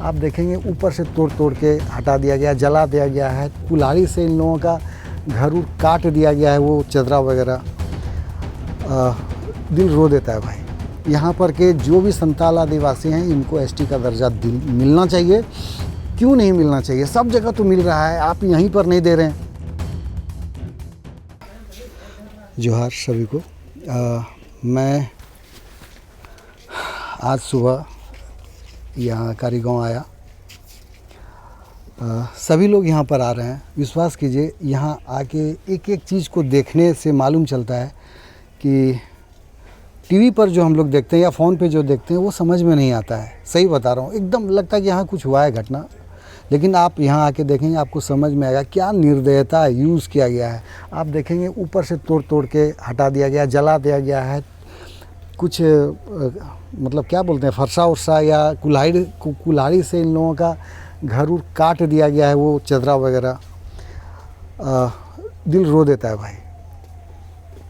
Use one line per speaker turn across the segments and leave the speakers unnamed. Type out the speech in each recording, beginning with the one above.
आप देखेंगे ऊपर से तोड़ तोड़ के हटा दिया गया, जला दिया गया है। कुल्हाड़ी से इन लोगों का घर उर काट दिया गया है, वो चदरा वगैरह। दिल रो देता है भाई। यहाँ पर के जो भी संताल आदिवासी हैं इनको एसटी का दर्जा मिलना चाहिए। क्यों नहीं मिलना चाहिए? सब जगह तो मिल रहा है, आप यहीं पर नहीं दे रहे हैं। जोहार सभी को। मैं आज सुबह यहाँ कारीगांव आया। सभी लोग यहाँ पर आ रहे हैं। विश्वास कीजिए, यहाँ आके एक एक चीज़ को देखने से मालूम चलता है कि टीवी पर जो हम लोग देखते हैं या फ़ोन पे जो देखते हैं वो समझ में नहीं आता है। सही बता रहा हूँ, एकदम लगता है कि यहाँ कुछ हुआ है घटना। लेकिन आप यहाँ आके देखेंगे, आपको समझ में आएगा क्या निर्दयता यूज़ किया गया है। आप देखेंगे ऊपर से तोड़ तोड़ के हटा दिया गया, जला दिया गया है। कुछ मतलब क्या बोलते हैं, फरसा उरसा या कुल्हाड़ी से इन लोगों का घर उर काट दिया गया है, वो चदरा वगैरह। दिल रो देता है भाई।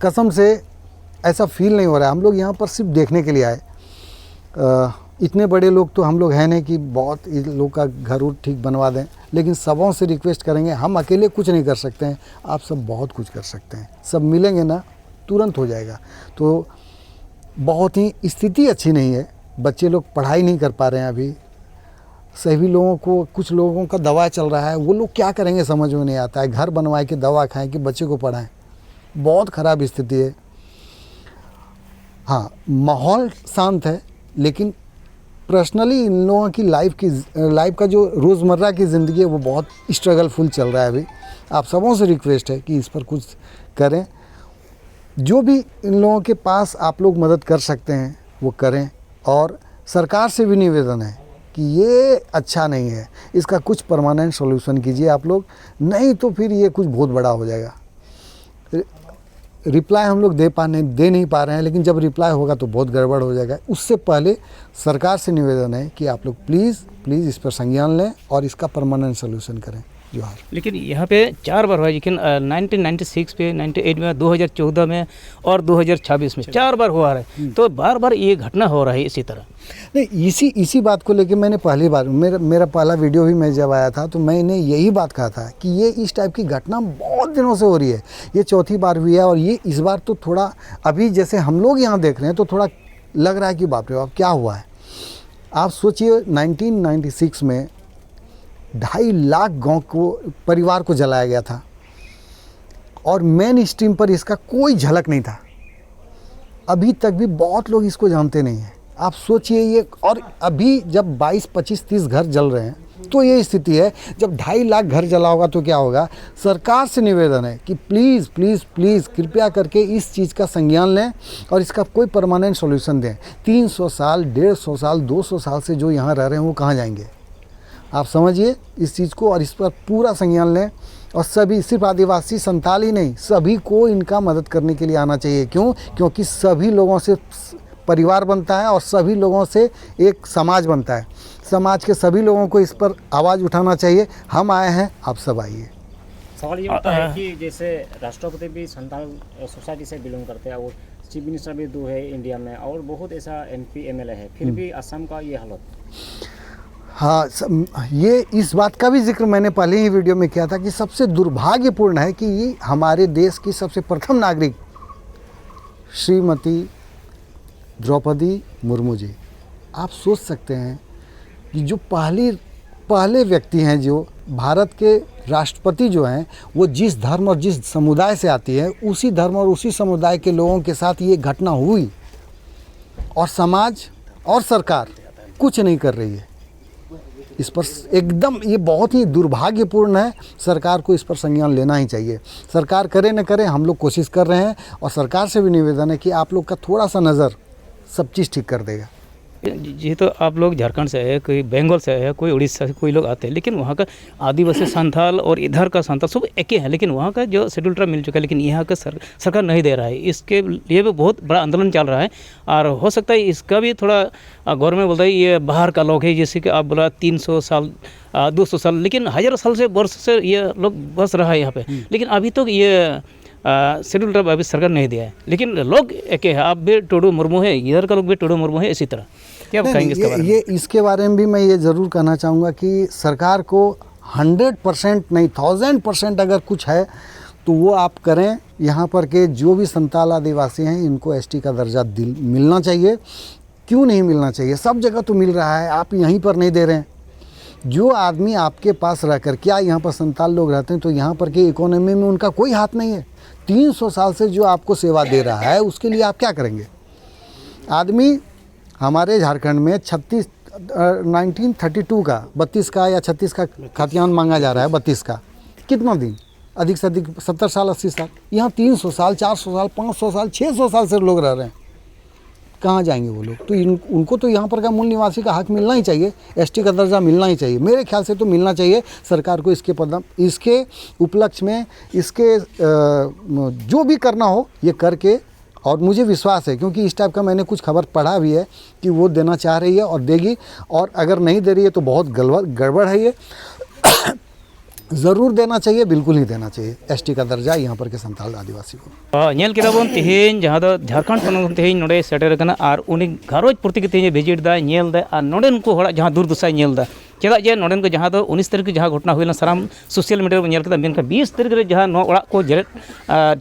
कसम से ऐसा फील नहीं हो रहा है। हम लोग यहाँ पर सिर्फ देखने के लिए आए। इतने बड़े लोग तो हम लोग हैं नहीं कि बहुत इस लोग का घर उर ठीक बनवा दें, लेकिन सबों से रिक्वेस्ट करेंगे। हम अकेले कुछ नहीं कर सकते हैं, आप सब बहुत कुछ कर सकते हैं। सब मिलेंगे ना, तुरंत हो जाएगा। तो बहुत ही स्थिति अच्छी नहीं है। बच्चे लोग पढ़ाई नहीं कर पा रहे हैं अभी। सभी लोगों को, कुछ लोगों का दवा चल रहा है, वो लोग क्या करेंगे समझ में नहीं आता है। घर बनवाए के दवा खाएं कि बच्चे को पढ़ाएं। बहुत ख़राब स्थिति है। हाँ, माहौल शांत है, लेकिन पर्सनली इन लोगों की लाइफ का जो रोज़मर्रा की ज़िंदगी है वो बहुत स्ट्रगलफुल चल रहा है अभी। आप सबों से रिक्वेस्ट है कि इस पर कुछ करें। जो भी इन लोगों के पास आप लोग मदद कर सकते हैं वो करें। और सरकार से भी निवेदन है कि ये अच्छा नहीं है, इसका कुछ परमानेंट सॉल्यूशन कीजिए आप लोग, नहीं तो फिर ये कुछ बहुत बड़ा हो जाएगा। रिप्लाई हम लोग दे नहीं पा रहे हैं, लेकिन जब रिप्लाई होगा तो बहुत गड़बड़ हो जाएगा। उससे पहले सरकार से निवेदन है कि आप लोग प्लीज़ इस पर संज्ञान लें और इसका परमानेंट सोल्यूशन करें। जोहार।
लेकिन यहाँ पे 4 बार हुआ, लेकिन 1996 पे, 98 में, 2014 में और 2026 में 4 बार हुआ है। तो बार बार ये घटना हो रहा है इसी तरह।
नहीं, इसी बात को लेके मैंने पहली बार मेरा पहला वीडियो भी मैं जब आया था तो मैंने यही बात कहा था कि ये इस टाइप की घटना बहुत दिनों से हो रही है। ये चौथी बार हुई है और ये इस बार तो थोड़ा, अभी जैसे हम लोग यहाँ देख रहे हैं तो थोड़ा लग रहा है कि बाप रे बाप क्या हुआ है। आप सोचिए 1996 में 2.5 लाख गाँव को, परिवार को जलाया गया था और मेन स्ट्रीम पर इसका कोई झलक नहीं था। अभी तक भी बहुत लोग इसको जानते नहीं हैं। आप सोचिए ये, और अभी जब 22, 25, 30 घर जल रहे हैं तो ये स्थिति है। जब 2.5 लाख घर जला होगा तो क्या होगा। सरकार से निवेदन है कि प्लीज़ कृपया करके इस चीज़ का संज्ञान लें और इसका कोई परमानेंट सॉल्यूशन दें। 300 साल, 150 साल, 200 साल से जो यहाँ रह रहे हैं वो कहाँ जाएंगे। आप समझिए इस चीज़ को और इस पर पूरा संज्ञान लें। और सभी, सिर्फ आदिवासी संताल ही नहीं, सभी को इनका मदद करने के लिए आना चाहिए। क्योंकि सभी लोगों से परिवार बनता है और सभी लोगों से एक समाज बनता है। समाज के सभी लोगों को इस पर आवाज़ उठाना चाहिए। हम आए हैं, आप सब आइए।
सवाल ये होता है कि जैसे राष्ट्रपति भी संताल सोसाइटी से बिलोंग करते हैं और चीफ मिनिस्टर भी 2 है इंडिया में और बहुत ऐसा MP MLA है, फिर भी असम का ये हालत।
हाँ, ये इस बात का भी जिक्र मैंने पहले ही वीडियो में किया था कि सबसे दुर्भाग्यपूर्ण है कि हमारे देश की सबसे प्रथम नागरिक श्रीमती द्रौपदी मुर्मू जी, आप सोच सकते हैं कि जो पहले व्यक्ति हैं, जो भारत के राष्ट्रपति जो हैं, वो जिस धर्म और जिस समुदाय से आती है उसी धर्म और उसी समुदाय के लोगों के साथ ये घटना हुई और समाज और सरकार कुछ नहीं कर रही है। इस पर एकदम ये बहुत ही दुर्भाग्यपूर्ण है। सरकार को इस पर संज्ञान लेना ही चाहिए। सरकार करे न करे, हम लोग कोशिश कर रहे हैं और सरकार से भी निवेदन है कि आप लोग का थोड़ा सा नज़र सब चीज़ ठीक कर देगा।
जी, तो आप लोग झारखंड से है, कोई बंगाल से है, कोई उड़ीसा से, कोई लोग आते हैं, लेकिन वहाँ का आदिवासी संथाल और इधर का संथाल सब एक ही है, लेकिन वहाँ का जो शेड्यूल ट्राइब मिल चुका है, लेकिन यहाँ का सरकार नहीं दे रहा है। इसके लिए भी बहुत बड़ा आंदोलन चल रहा है और हो सकता है इसका भी थोड़ा गवर्नमेंट बोलता है ये बाहर का लोग है, जैसे कि आप बोला 300 साल 200 साल, लेकिन हज़ारों साल से वर्ष से ये लोग बस रहा है यहाँ पे, लेकिन अभी तो ये शेड्यूल ट्राइब अभी सरकार नहीं दिया है, लेकिन लोग एक है। आप भी टुडू मुर्मू है, इधर का लोग भी टुडू मुर्मू है, इसी तरह। क्या
नहीं,
कहेंगे इसके बारे में?
ये इसके बारे में भी मैं ये ज़रूर कहना चाहूँगा कि सरकार को 100% नहीं 1000% अगर कुछ है तो वो आप करें। यहाँ पर के जो भी संताल आदिवासी हैं इनको एसटी का दर्जा मिलना चाहिए। क्यों नहीं मिलना चाहिए? सब जगह तो मिल रहा है, आप यहीं पर नहीं दे रहे हैं। जो आदमी आपके पास रहकर, क्या यहाँ पर संताल लोग रहते हैं तो यहाँ पर के इकोनॉमी में उनका कोई हाथ नहीं है। 300 साल से जो आपको सेवा दे रहा है उसके लिए आप क्या करेंगे? आदमी हमारे झारखंड में 1932 का 32 का या 36 का खतियान मांगा जा रहा है, 32 का। कितना दिन? अधिक से अधिक 70 साल 80 साल। यहाँ 300 साल 400 साल 500 साल 600 साल से लोग रह रहे हैं। कहाँ जाएंगे वो लोग? तो उनको तो यहाँ पर का मूल निवासी का हक मिलना ही चाहिए, एसटी का दर्जा मिलना ही चाहिए। मेरे ख्याल से तो मिलना चाहिए। सरकार को इसके उपलक्ष्य में इसके जो भी करना हो ये करके, और मुझे विश्वास है क्योंकि इस टाइप का मैंने कुछ खबर पढ़ा भी है कि वो देना चाह रही है और देगी, और अगर नहीं दे रही है तो बहुत गड़बड़ है। ये ज़रूर देना चाहिए, बिल्कुल ही देना चाहिए एसटी का दर्जा यहाँ पर के संताल आदिवासी को।
नेल केदाबन तेहेन जहाँ दो झारखंड पनोत तेहेन नोडे सेटर कना और उनी घारोज प्रति के तेहेन विजिट दा नेल दा और नोडेन को होड़ा जहाँ दुर्दशा नेल दा चेदा जे नोडेन को जहाँ दो 19 तारीख जहाँ घटना हुई साराम सोशल मीडिया को नेल केदा मेनका 20 तारीख रे जहाँ नो ओड़ा को जेरेट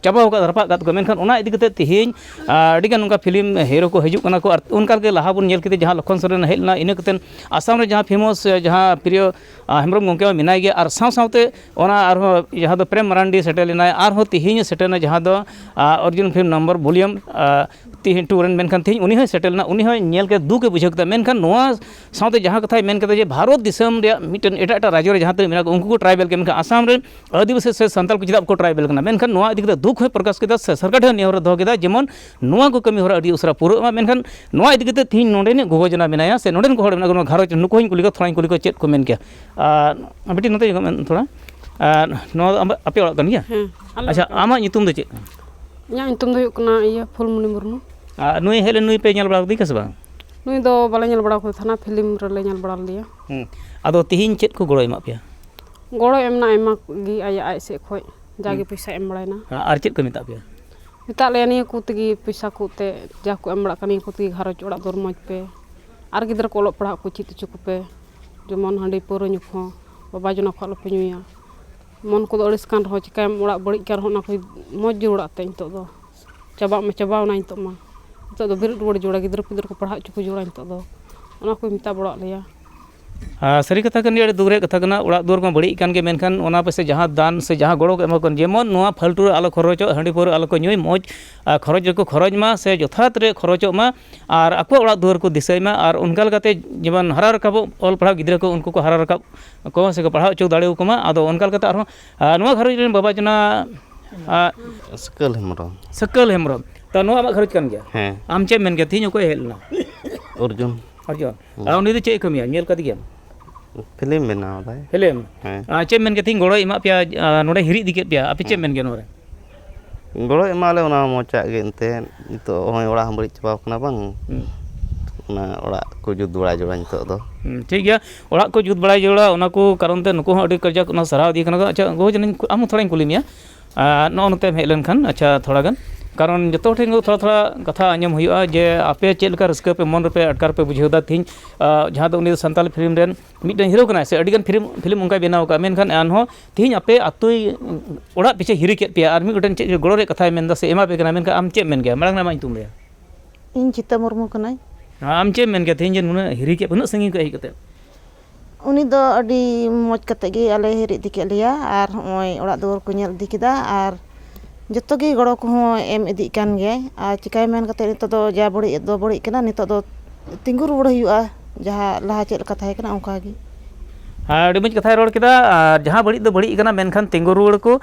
चाबा होगा रपाग गात को मेनखान ओना इदी कते तेहेन अडिगान उनका फिल्म हीरो को हिजुग कना को और उनका के लाहा बन नेल केते जहाँ लखन सोरेन हेलना इना कते आसाम रे जहाँ फेमस जहाँ प्रिय हेमब्रम गोंके मेनाय गे और साव सावते ओना आरो जहाँ दो प्रेम मरांडी सेटेलिना आरो तेहेन सेटेना जहाँ दो अर्जुन फिल्म नंबर वॉल्यूम तेहेन टूरन मेनखान तेहेन उनी होय सेटेलना उनी होय नेल के दुख बुझाव कता मेनखान नोआ सावते जहाँ कथाय मेन कते जे भारत दिसम रे मिटन एटा राज्य रे जहाँ ते मेना उनको को ट्राइबल के मेनखान आसाम रे आदिवासी से संताल को चिदा को ट्राइबल कना मेनखान नोआ इदी कते दुख होय प्रकाश केदा सरकार ठे नेहर दो केदा जेमन नोआ को कमी होरा अडी उसरा पूरा मेनखान नोआ इदी कते तेहेन नोडे ने गोगोजना मेनाया से नोडेन को होड़ मेना घारोज नुको हिन कुली को थोड़ा कुली को चेत को मेन के बेटी नते थोड़ा नोआ आपे ओड़ा कन गया। अच्छा आमा nyutum दो चेत
इᱧᱟᱜ ᱧᱩᱛᱩᱢ ᱫᱚ ᱦᱩᱭᱩᱜ ᱠᱟᱱᱟ ᱯᱷᱩᱞᱢᱩᱱᱤ ᱢᱩᱨᱢᱩ।
नुई हेले नुई पे नेल बड़ा दी कस बा?
ᱱᱩᱭ ᱫᱚ ᱵᱟᱞᱮ ᱧᱮᱞ ᱵᱟᱲᱟ ᱠᱚ ᱛᱟᱦᱮᱱᱟ, ᱯᱷᱤᱞᱤᱢ ᱨᱮᱞᱮ ᱧᱮᱞ ᱵᱟᱲᱟ ᱞᱮᱭᱟ।
आदो तेहेन चेत को गड़ो एमा पे?
ᱜᱚᱲᱚ ᱮᱢ ᱱᱟ ᱟᱭᱢᱟ ᱜᱮ ᱟᱡ ᱥᱮᱫ ᱠᱷᱚᱡ ᱡᱟᱜᱮ ᱯᱚᱭᱥᱟ ᱮᱢ ᱵᱟᱲᱟᱭᱱᱟ।
और चेत को मेता पे?
ᱢᱮᱛᱟᱜ ᱞᱮᱭᱟ ᱱᱤᱭᱟᱹ ᱠᱚ ᱛᱮᱜᱮ ᱯᱚᱭᱥᱟ ᱠᱚ ᱛᱮ ᱡᱟ ᱠᱚ ᱮᱢ ᱵᱟᱲᱟᱜ ᱠᱟᱱᱟ ᱱᱤᱭᱟᱹ ᱠᱚ ᱛᱮᱜᱮ ᱜᱷᱟᱨᱚᱸᱡᱽ ᱚᱲᱟᱜ ᱫᱩᱣᱟᱹᱨ ᱢᱚᱡᱽ ᱯᱮ ᱟᱨ ᱜᱤᱫᱽᱨᱟᱹ ᱠᱚ ᱚᱞᱚᱜ ᱯᱟᱲᱦᱟᱜ ᱠᱚ ᱪᱮᱫ ᱦᱚᱪᱚ ᱠᱚᱯᱮ, ᱡᱮᱢᱚᱱ ᱦᱟᱺᱰᱤ ᱯᱟᱹᱣᱨᱟᱹ ᱧᱩ ᱠᱚᱦᱚᱸ ᱵᱟᱵᱟ ᱡᱚᱱᱟ ᱠᱚ ᱟᱞᱚᱯᱮ ᱧᱩᱭᱟ। ᱢᱚᱱ ᱠᱚᱫᱚ ᱟᱹᱲᱤᱥ ᱠᱟᱱ ᱨᱮᱦᱚᱸ ᱪᱤᱠᱟᱹᱭᱟᱢ, ᱚᱲᱟᱜ ᱵᱟᱹᱲᱤᱡ ᱠᱟᱱ ᱨᱮᱦᱚᱸ ᱚᱱᱟ ᱠᱚ ᱢᱚᱡᱽ ᱡᱩᱲᱟᱜ ᱛᱮ ᱱᱤᱛᱚᱜ ᱫᱚ ᱪᱟᱵᱟᱜ ᱢᱟ ᱪᱟᱵᱟᱣᱱᱟ ᱱᱤᱛᱚᱜ ᱢᱟ। ᱱᱤᱛᱚᱜ ᱫᱚ ᱵᱮᱨᱮᱫ ᱨᱩᱣᱟᱹᱲ ᱡᱳᱲᱟ ᱜᱤᱫᱽᱨᱟᱹ ᱯᱤᱫᱽᱨᱟᱹ ᱠᱚ ᱯᱟᱲᱦᱟᱣ ᱦᱚᱪᱚ ᱠᱚ ᱡᱳᱲᱟ ᱱᱤᱛᱚᱜ ᱫᱚ ᱚᱱᱟ ᱠᱚ ᱢᱮᱛᱟ ᱵᱟᱲᱟᱜ ᱞᱮᱭᱟ।
सारी कथा कन दूर कथा ओड़ा दुआर को बड़ी कान के मेनखान ओना पैसे जहाँ दान से जहाँ गड़ो को एमा कन जेमन नोआ फालतू रे आलो खरचो हांडी पाउर आलो को नुई मौज खरच को खरच मा से यथात रे खरचो मा और आको ओड़ा दुआर को दिसय मा और उनका लगाते जेमन हरा रकाब ऑल पढ़ा गिद्रा को उनको को हरा रकाब को से को पढ़ा चो दाड़े को मा आदो उनका लगाते आरो नोआ खरच रे बाबा जना सकल हेमरम तो नोआ मा खरच कान गया
हाँ
आम चे मेन के थी को हेलना
अर्जुन
अर्जुन उनी दो चे कमिया नेल कदी गया
फिल्म बनाओ भाई
फिल्म
हाँ
चे मेन के थी गड़ो इमा पे नोडे हिरी दिके पे आपे चे मेन के नोरे
गड़ो एमाले ओना मोचा गे एनते नितो होय ओड़ा हम बड़ी चबाव कना बांग ओना ओड़ा को जुद बड़ा जोड़ा नितो दो
ठीक गया ओड़ा को जुद बड़ा जोड़ा ओना को कारण ते नुको अडी कर्जा ओना सराव दी कना अच्छा गो जन आम थोड़ा कुली मिया नो नते हेल लेनखान अच्छा थोड़ा गन कारण जो ठेंग थोड़ा थोड़ा कथा आंजम हुआ जे आपे चेलका रस्क पे मन पे अटकार पे बुझेदा थी जहाँ तो उनी संताल फिल्म रेन मिटन हीरो कना से अडिगन फिल्म उनका बेनाव का मेनखान आनहो थी आपे अतुई ओड़ा पीछे हिरी के पे आर मी गटन चे गड़ो रे कथा मेनदा से एमा पे कना मेनका आम चे मेन गया मांग ना माई तुम रे
इन चिता मुर्मू कनाई
आम चे मेन गया थी जे नुना हिरी के उन संगी को कते
उनी दो अडी मौज कते गे आले हिरी दिके लिया आर होय ओड़ा दुआर को नेल दिकेदा आर जतो गे गड़ो को एम इदी कान गे आ चिकाय मेन कते नितो दो जा बड़ी कना नितो दो तिंगु रुड़ हुआ जहाँ लहा चेल का थाय कना ओंका गे
अड़ी मज कथा रोड केदा जहाँ बड़ी दो बड़ी कना मेनखान तिंगु रुड़ को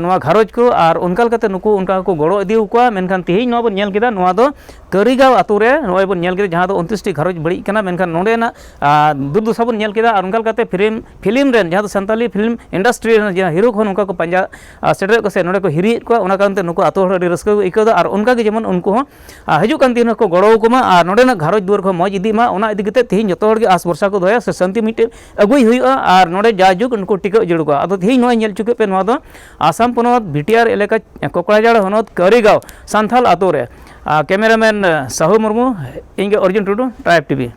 नोआ घारोज को और उनका लकते नुको उनका को गड़ो इदी को मेनखान तेही नोआ बन नेल केदा नोआ दो करीगांव आतु रे नोआ बन नेल केदा जहाँ दो 29 टी घारोज बड़ी कना मेनखान नोडे ना दुर्दशा बन नेल केदा और उनका लकते फिल्म रेन जहाँ दो संताली फिल्म इंडस्ट्री जहाँ हीरो को उनका को पंजा सेटर को से नोडे को हिरी को उना कारणते नुको आतु हड़ अडी रस्क इको और उनका के जेमन उनको हो हिजु कान दिन को गड़ो को मा और नोडे ना घारोज दुआर को मौज इदी मा उना इदी कते तेही जतो हड़ के आस वर्षा को दोया से शांति मिटे अगुई हुआ और नोडे जाजुक उनको टिका जड़ुआ आदो थी नोय नेल चुके पे नोआ दो आसाम पनोत बीटीआर एलाका कोकड़ाझाड़ हनोत करीगांव सांथाल आतो रे कैमरामैन साहू मुर्मू, इंगे अर्जुन टुडू, ट्राइब टीवी।